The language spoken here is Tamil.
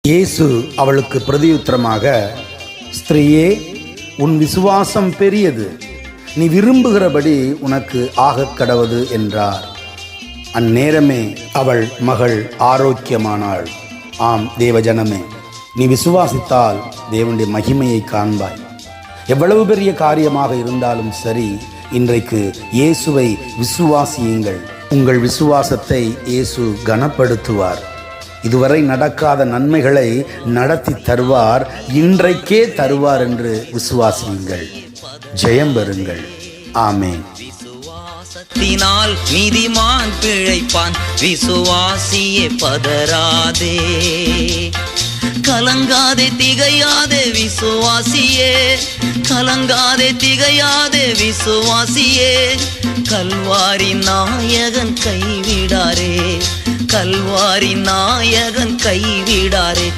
இயேசு அவளுக்கு பிரதியுத்தரமாக, ஸ்திரீயே, உன் விசுவாசம் பெரியது, நீ விரும்புகிறபடி உனக்கு ஆகக் கடவது என்றார். அந்நேரமே அவள் மகள் ஆரோக்கியமானாள். ஆம் தேவஜனமே, நீ விசுவாசித்தால் தேவனுடைய மகிமையை காண்பாய். எவ்வளவு பெரிய காரியமாக இருந்தாலும் சரி, இன்றைக்கு இயேசுவை விசுவாசியுங்கள். உங்கள் விசுவாசத்தை இயேசு கனப்படுத்துவார். இதுவரை நடக்காத நன்மைகளை நடத்தி தருவார், இன்றைக்கே தருவார் என்று விசுவாசியுங்கள். ஜெயம் பெறுங்கள். ஆமென். விசுவாசத்தினால் நீதிமான் பிழைப்பான். விசுவாசியே பதறாதே, கலங்காதே, திகையாதே விசுவாசியே, கலங்காதே, திகையாதே விசுவாசியே. கல்வாரி நாயகன் கைவிடாரே, கல்வாரி நாயகன் கைவிடாரே.